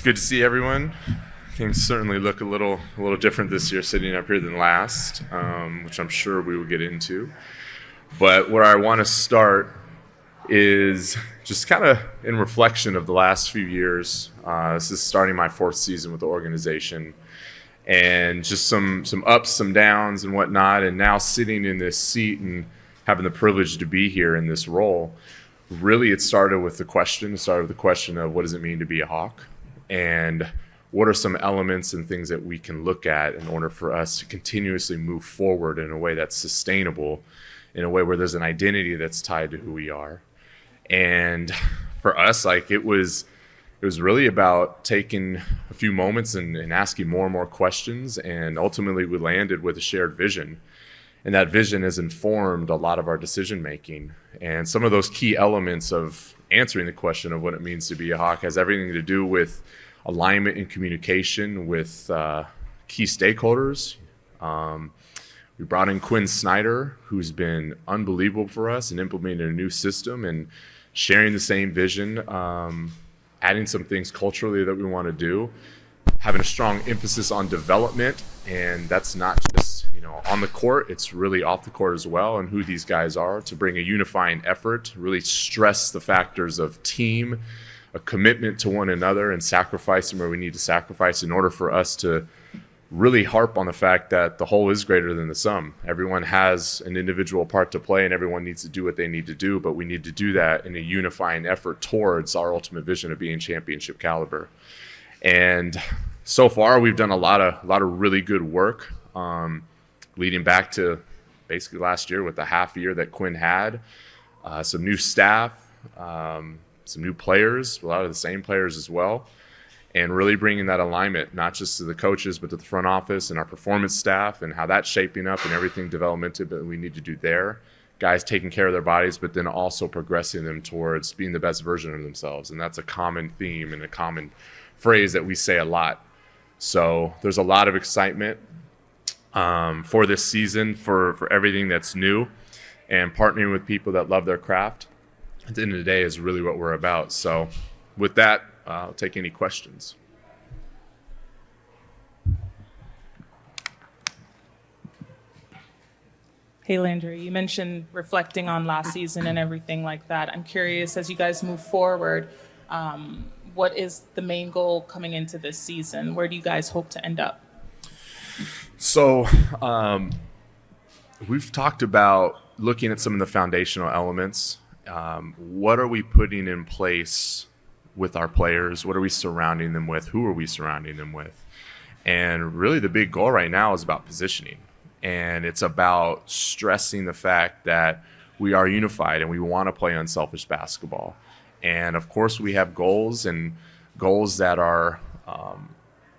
good to see everyone. Things certainly look a little different this year sitting up here than last, which I'm sure we will get into. But where I want to start is just kind of in reflection of the last few years. This is starting my fourth season with the organization, and just some ups, some downs, and whatnot. And now sitting in this seat and having the privilege to be here in this role, really it started with the question. It started with the question of what does it mean to be a Hawk, and what are some elements and things that we can look at in order for us to continuously move forward in a way that's sustainable, in a way where there's an identity that's tied to who we are. And for us, like it was really about taking a few moments and asking more and more questions, and ultimately we landed with a shared vision. And that vision has informed a lot of our decision making. And some of those key elements of answering the question of what it means to be a Hawk has everything to do with alignment and communication with key stakeholders. We brought in Quinn Snyder, who's been unbelievable for us in implementing a new system and sharing the same vision, adding some things culturally that we want to do, having a strong emphasis on development. And that's not just on the court, it's really off the court as well, and who these guys are, to bring a unifying effort, really stress the factors of team, a commitment to one another, and sacrificing where we need to sacrifice in order for us to really harp on the fact that the whole is greater than the sum. Everyone has an individual part to play, and everyone needs to do what they need to do, but we need to do that in a unifying effort towards our ultimate vision of being championship caliber. And so far, we've done a lot of really good work, leading back to basically last year with the half year that Quinn had, some new staff, some new players, a lot of the same players as well, and really bringing that alignment, not just to the coaches, but to the front office and our performance staff, and how that's shaping up and everything developmental that we need to do there. Guys taking care of their bodies, but then also progressing them towards being the best version of themselves. And that's a common theme and a common phrase that we say a lot. So there's a lot of excitement for this season, for everything that's new, and partnering with people that love their craft at the end of the day is really what we're about. So with that, I'll take any questions. Hey, Landry, you mentioned reflecting on last season and everything like that. I'm curious, as you guys move forward, what is the main goal coming into this season? Where do you guys hope to end up? So we've talked about looking at some of the foundational elements. What are we putting in place with our players? What are we surrounding them with? Who are we surrounding them with? And really the big goal right now is about positioning. And it's about stressing the fact that we are unified and we want to play unselfish basketball. And of course we have goals that are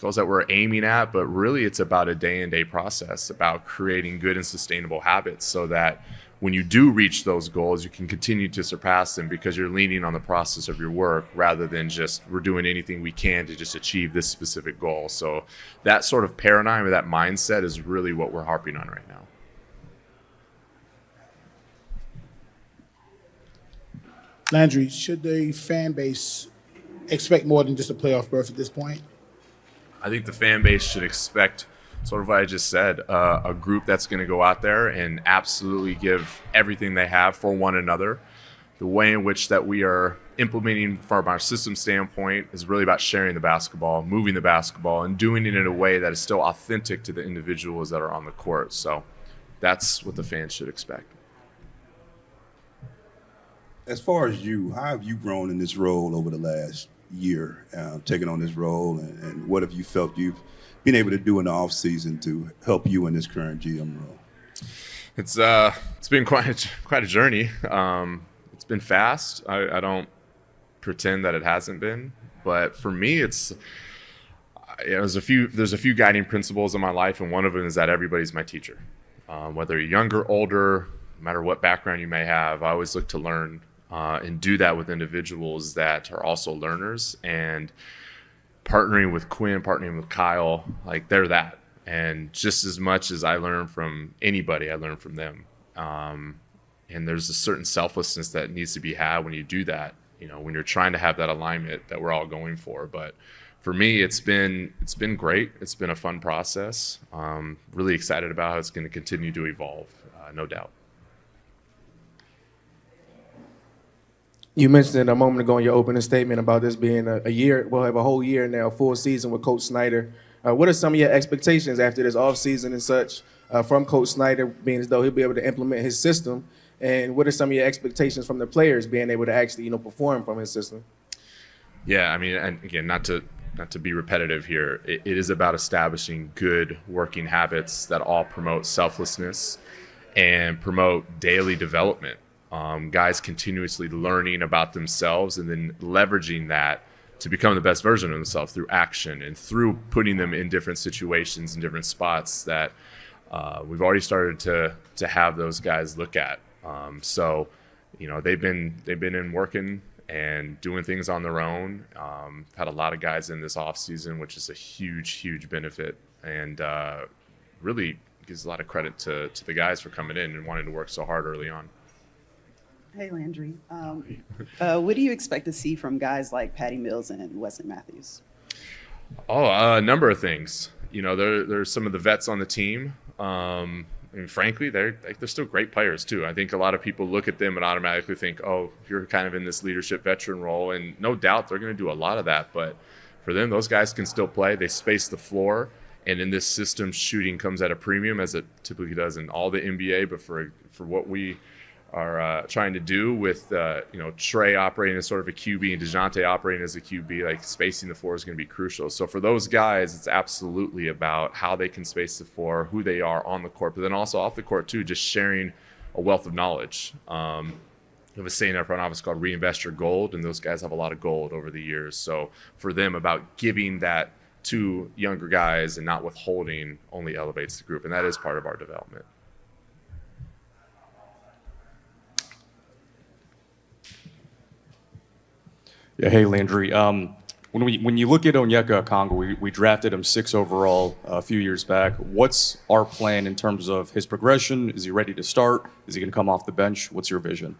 goals that we're aiming at, but really it's about a day-in-day process, about creating good and sustainable habits so that when you do reach those goals, you can continue to surpass them because you're leaning on the process of your work rather than just we're doing anything we can to just achieve this specific goal. So that sort of paradigm or that mindset is really what we're harping on right now. Landry, should the fan base expect more than just a playoff berth at this point? I think the fan base should expect sort of what I just said, a group that's going to go out there and absolutely give everything they have for one another. The way in which that we are implementing from our system standpoint is really about sharing the basketball, moving the basketball, and doing it in a way that is still authentic to the individuals that are on the court. So that's what the fans should expect. As far as you, how have you grown in this role over the last year, taking on this role, and what have you felt you've been able to do in the off season to help you in this current GM role? It's been quite a journey. It's been fast. I don't pretend that it hasn't been, but for me, there's a few guiding principles in my life, and one of them is that everybody's my teacher. Whether you're younger, older, no matter what background you may have, I always look to learn and do that with individuals that are also learners. And partnering with Quinn, partnering with Kyle, like they're that. And just as much as I learn from anybody, I learn from them. And there's a certain selflessness that needs to be had when you do that. when you're trying to have that alignment that we're all going for. But for me, it's been great. It's been a fun process. Really excited about how it's going to continue to evolve, no doubt. You mentioned a moment ago in your opening statement about this being a year, we'll have a whole year now, full season with Coach Snyder. What are some of your expectations after this offseason and such from Coach Snyder, being as though he'll be able to implement his system? And what are some of your expectations from the players being able to actually, perform from his system? Yeah, I mean, and again, not to be repetitive here, it is about establishing good working habits that all promote selflessness and promote daily development. Guys continuously learning about themselves and then leveraging that to become the best version of themselves through action and through putting them in different situations and different spots that we've already started to have those guys look at. So, they've been in working and doing things on their own. Had a lot of guys in this off season, which is a huge benefit, and really gives a lot of credit to the guys for coming in and wanting to work so hard early on. Hey, Landry. What do you expect to see from guys like Patty Mills and Wesley Matthews? A number of things. There's some of the vets on the team. And frankly, they're still great players too. I think a lot of people look at them and automatically think, oh, you're kind of in this leadership veteran role. And no doubt they're going to do a lot of that. But for them, those guys can still play. They space the floor. And in this system, shooting comes at a premium, as it typically does in all the NBA. But for what we are trying to do with Trey operating as sort of a QB and Dejounte operating as a QB, like spacing the floor is going to be crucial. So for those guys, it's absolutely about how they can space the floor, who they are on the court, but then also off the court too, just sharing a wealth of knowledge. We have a saying in our front office called reinvest your gold, and those guys have a lot of gold over the years. So for them, about giving that to younger guys and not withholding only elevates the group, and that is part of our development. Yeah, hey Landry. When you look at Onyeka Okongwu, we drafted him 6 overall a few years back. What's our plan in terms of his progression? Is he ready to start? Is he going to come off the bench? What's your vision?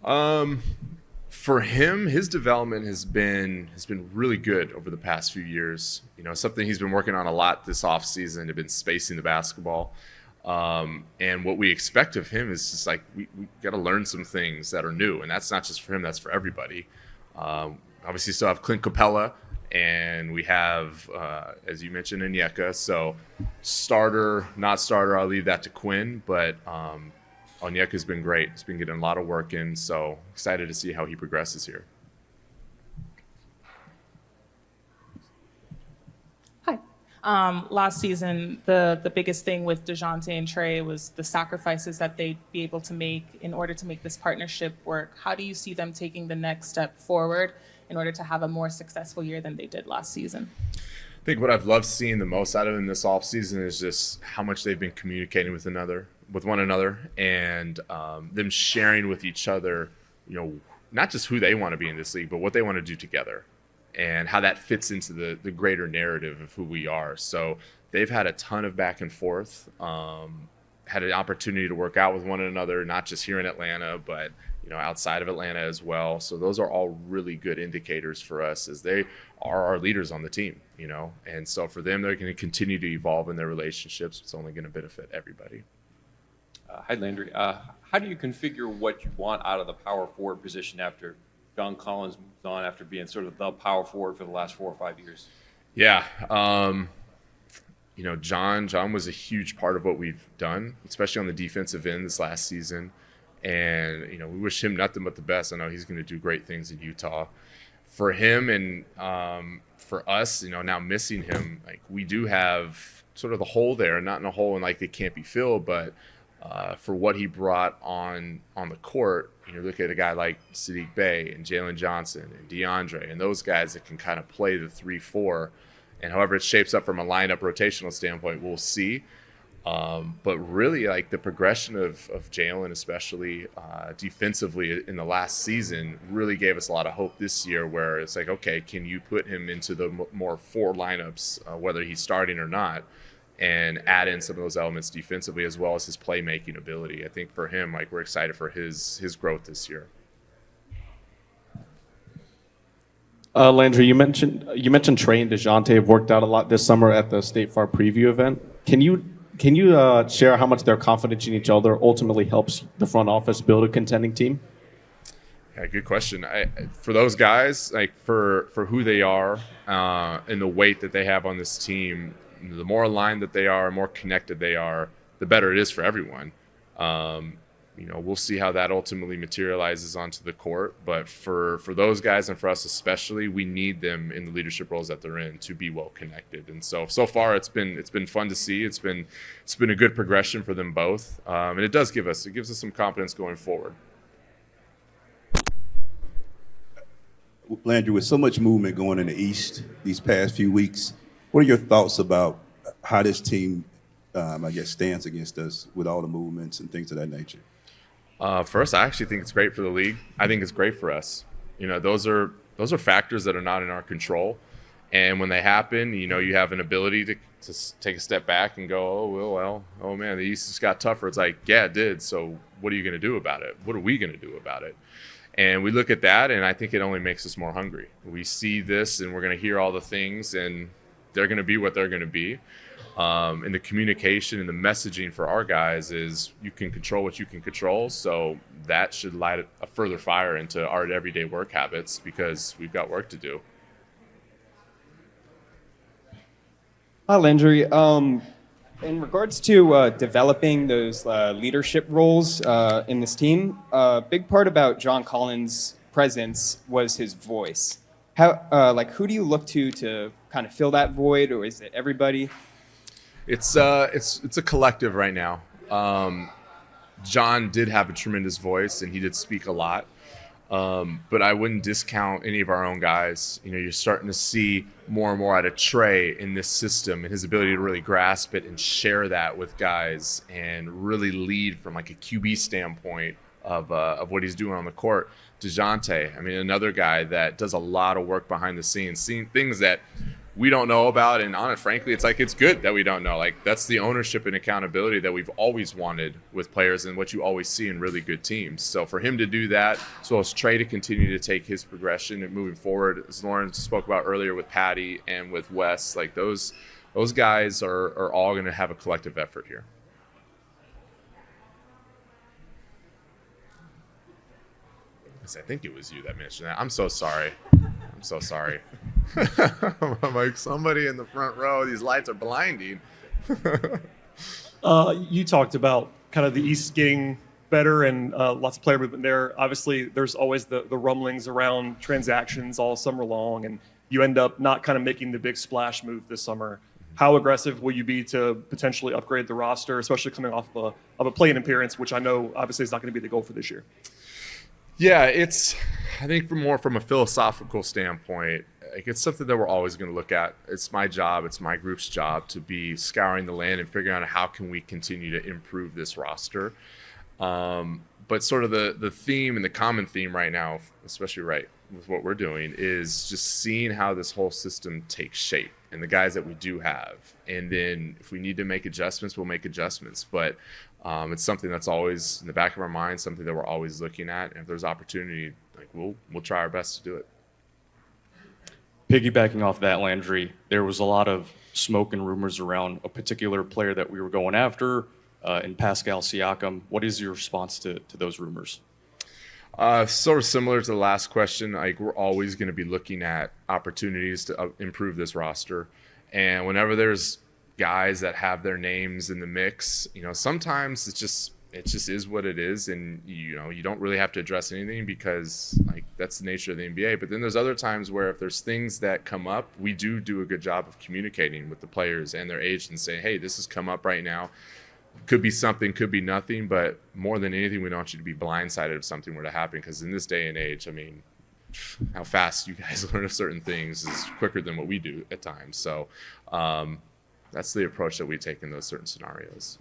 For him, his development has been really good over the past few years. Something he's been working on a lot this offseason, have been spacing the basketball. And what we expect of him is just like we got to learn some things that are new, and that's not just for him, that's for everybody. Obviously still have Clint Capella, and we have, as you mentioned, Onyeka. So starter, not starter, I'll leave that to Quinn, but Onyeka's been great. He's been getting a lot of work in, so excited to see how he progresses here. Hi. Last season, the biggest thing with Dejounte and Trey was the sacrifices that they'd be able to make in order to make this partnership work. How do you see them taking the next step forward in order to have a more successful year than they did last season? I think what I've loved seeing the most out of them this offseason is just how much they've been communicating with one another, and them sharing with each other, not just who they want to be in this league, but what they want to do together, and how that fits into the greater narrative of who we are. So they've had a ton of back and forth, had an opportunity to work out with one another, not just here in Atlanta, but outside of Atlanta as well. So those are all really good indicators for us, as they are our leaders on the team, and so for them, they're going to continue to evolve in their relationships. It's only going to benefit everybody. Hi, Landry. How do you configure what you want out of the power forward position after John Collins moves on, after being sort of the power forward for the last 4 or 5 years? Yeah. John was a huge part of what we've done, especially on the defensive end this last season. And, we wish him nothing but the best. I know he's going to do great things in Utah. For him and for us, now missing him, like we do have sort of the hole there, not in a hole and like it can't be filled, but for what he brought on the court, look at a guy like Sadiq Bey and Jalen Johnson and DeAndre and those guys that can kind of play the 3-4. And however it shapes up from a lineup rotational standpoint, we'll see. But really, like the progression of Jalen, especially defensively in the last season, really gave us a lot of hope this year, where it's like, okay, can you put him into the more 4 lineups, whether he's starting or not, and add in some of those elements defensively as well as his playmaking ability. I think for him, like we're excited for his growth this year. Landry, you mentioned Trey and Dejounte have worked out a lot this summer at the State Farm Preview event. Can you share how much their confidence in each other ultimately helps the front office build a contending team? Yeah, good question. For those guys, like for who they are and the weight that they have on this team, the more aligned that they are, more connected they are, the better it is for everyone. We'll see how that ultimately materializes onto the court. But for those guys and for us especially, we need them in the leadership roles that they're in to be well connected. And so far it's been fun to see. It's been a good progression for them both, and it gives us some confidence going forward. Landry, with so much movement going in the East these past few weeks, what are your thoughts about how this team, stands against us with all the movements and things of that nature? First, I actually think it's great for the league. I think it's great for us. Those are factors that are not in our control, and when they happen, you have an ability to take a step back and go, oh man, the East just got tougher. It's like, yeah, it did. So what are you going to do about it? What are we going to do about it? And we look at that, and I think it only makes us more hungry. We see this, and we're going to hear all the things, and they're going to be what they're going to be. And the communication and the messaging for our guys is you can control what you can control. So that should light a further fire into our everyday work habits because we've got work to do. Hi, Landry. In regards to developing those leadership roles in this team, a big part about John Collins' presence was his voice. Who do you look to kind of fill that void, or is it everybody? It's a collective right now. John did have a tremendous voice, and he did speak a lot. But I wouldn't discount any of our own guys. You're starting to see more and more out of Trey in this system and his ability to really grasp it and share that with guys and really lead from like a QB standpoint of what he's doing on the court. Dejounte, another guy that does a lot of work behind the scenes, seeing things that we don't know about, and frankly, it's good that we don't know. Like, that's the ownership and accountability that we've always wanted with players and what you always see in really good teams. So for him to do that, as well as Trey to continue to take his progression and moving forward, as Lauren spoke about earlier with Patty and with Wes, like those guys are all going to have a collective effort here. I think it was you that mentioned that. I'm so sorry. I'm like, somebody in the front row, these lights are blinding. You talked about kind of the East getting better and lots of player movement there. Obviously, there's always the rumblings around transactions all summer long, and you end up not kind of making the big splash move this summer. How aggressive will you be to potentially upgrade the roster, especially coming off of a play-in appearance, which I know obviously is not going to be the goal for this year? Yeah, I think from a philosophical standpoint, it's something that we're always going to look at. It's my job, it's my group's job to be scouring the land and figuring out how can we continue to improve this roster. But sort of the theme and the common theme right now, especially right with what we're doing, is just seeing how this whole system takes shape and the guys that we do have. And then if we need to make adjustments, we'll make adjustments. But it's something that's always in the back of our mind, something that we're always looking at. And if there's opportunity, we'll try our best to do it. Piggybacking off that, Landry, there was a lot of smoke and rumors around a particular player that we were going after in Pascal Siakam. What is your response to those rumors? Sort of similar to the last question, we're always going to be looking at opportunities to improve this roster. And whenever there's guys that have their names in the mix, sometimes it just is what it is, and you don't really have to address anything because that's the nature of the NBA. But then there's other times where if there's things that come up, we do a good job of communicating with the players and their agents, saying, hey, this has come up right now. Could be something, could be nothing, but more than anything, we don't want you to be blindsided if something were to happen, because in this day and age, how fast you guys learn of certain things is quicker than what we do at times. So that's the approach that we take in those certain scenarios.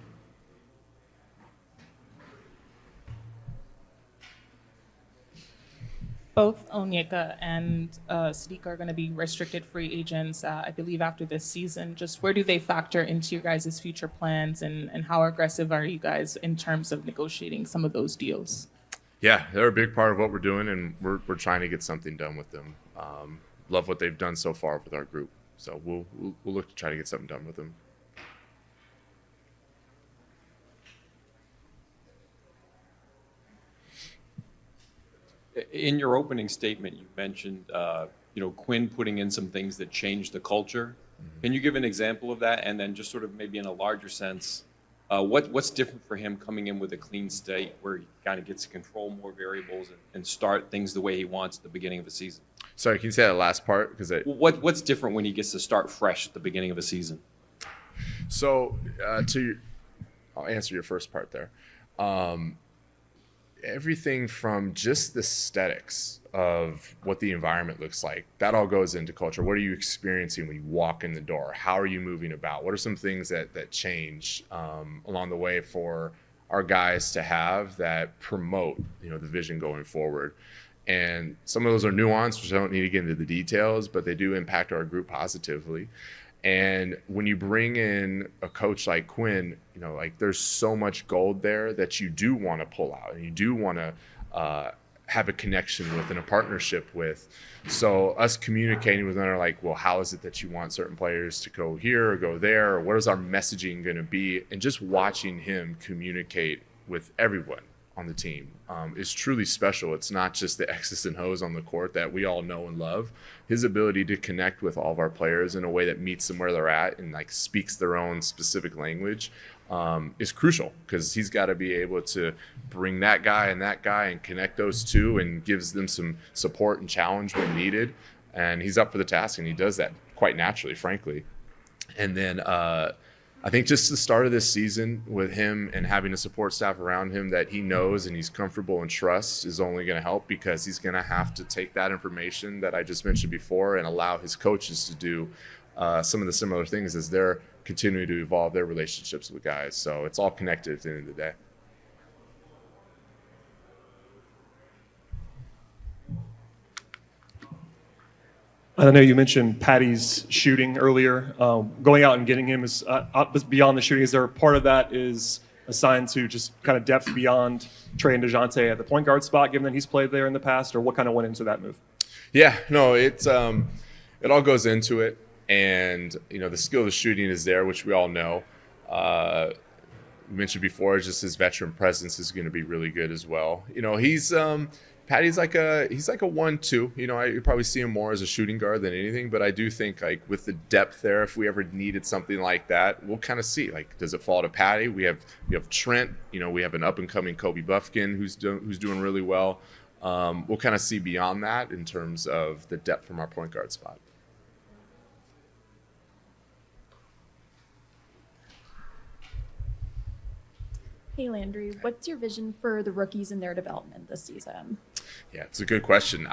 Both Onyeka and Sadiq are going to be restricted free agents, I believe, after this season. Just where do they factor into your guys' future plans, and how aggressive are you guys in terms of negotiating some of those deals? Yeah, they're a big part of what we're doing, and we're trying to get something done with them. love what they've done so far with our group. So we'll look to try to get something done with them. In your opening statement, you mentioned, Quinn putting in some things that changed the culture. Can you give an example of that? And then just sort of maybe in a larger sense, what's different for him coming in with a clean slate where he kind of gets to control more variables and start things the way he wants at the beginning of the season? Sorry, can you say that last part? Because What's different when he gets to start fresh at the beginning of a season? So I'll answer your first part there. Everything from just the aesthetics of what the environment looks like, that all goes into culture. What are you experiencing when you walk in the door? How are you moving about? What are some things that change along the way for our guys to have that promote, the vision going forward? And some of those are nuanced, which I don't need to get into the details, but they do impact our group positively. And when you bring in a coach like Quinn, there's so much gold there that you do want to pull out and you do want to have a connection with and a partnership with. So us communicating with them are like, well, how is it that you want certain players to go here or go there? Or what is our messaging going to be? And just watching him communicate with everyone on the team is truly special. It's not just the X's and O's on the court that we all know and love. His ability to connect with all of our players in a way that meets them where they're at and speaks their own specific language is crucial, because he's got to be able to bring that guy and connect those two and gives them some support and challenge when needed. And he's up for the task, and he does that quite naturally, frankly. And then I think just the start of this season with him and having a support staff around him that he knows and he's comfortable and trusts is only going to help, because he's going to have to take that information that I just mentioned before and allow his coaches to do some of the similar things as they're continuing to evolve their relationships with guys. So it's all connected at the end of the day. I know you mentioned Patty's shooting earlier. Going out and getting him is beyond the shooting. Is there a part of that is assigned to just kind of depth beyond Trey and Dejounte at the point guard spot, given that he's played there in the past, or what kind of went into that move? Yeah, no, it all goes into it, and the skill of the shooting is there, which we all know. We mentioned before, just his veteran presence is going to be really good as well. He's Patty's like a 1-2. You probably see him more as a shooting guard than anything, but I do think with the depth there, if we ever needed something like that, we'll kind of see. Does it fall to Patty? We have Trent. We have an up and coming Kobe Buffkin who's doing really well. We'll kind of see beyond that in terms of the depth from our point guard spot. Hey Landry, what's your vision for the rookies and their development this season? Yeah, it's a good question.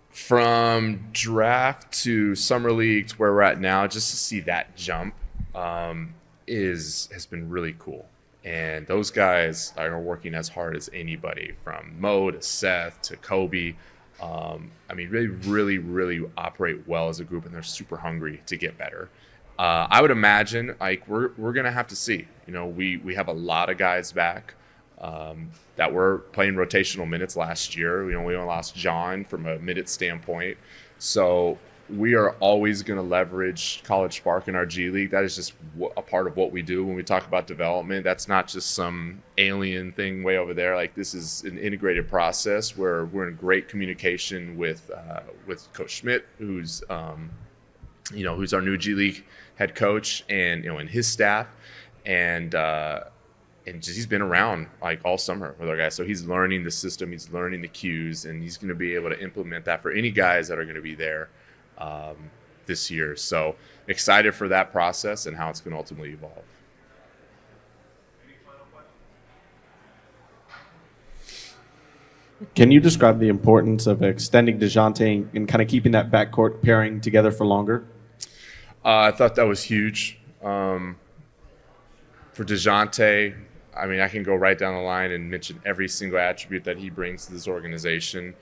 From draft to summer league to where we're at now, just to see that jump has been really cool. And those guys are working as hard as anybody, from Mo to Seth to Kobe. Really, really operate well as a group, and they're super hungry to get better. I would imagine we're gonna have to see. We have a lot of guys back that were playing rotational minutes last year. We only lost John from a minute standpoint, so we are always going to leverage College Spark in our G League. That is just a part of what we do when we talk about development. That's not just some alien thing way over there. This is an integrated process where we're in great communication with Coach Schmidt, who's our new G League head coach, and and his staff, and he's been around all summer with our guys, so he's learning the system, he's learning the cues, and he's going to be able to implement that for any guys that are going to be there this year. So excited for that process and how it's going to ultimately evolve. Can you describe the importance of extending Dejounte and kind of keeping that backcourt pairing together for longer? I thought that was huge. For Dejounte, I can go right down the line and mention every single attribute that he brings to this organization.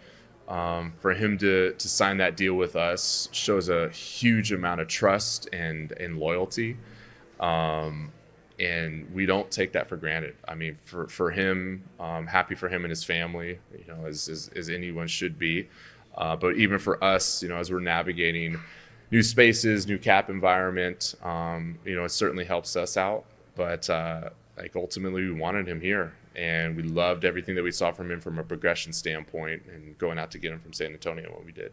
For him to sign that deal with us shows a huge amount of trust and loyalty. And we don't take that for granted. For him, happy for him and his family, as anyone should be. But even for us, as we're navigating new spaces, new cap environment, it certainly helps us out. But ultimately, we wanted him here, and we loved everything that we saw from him from a progression standpoint, and going out to get him from San Antonio when we did.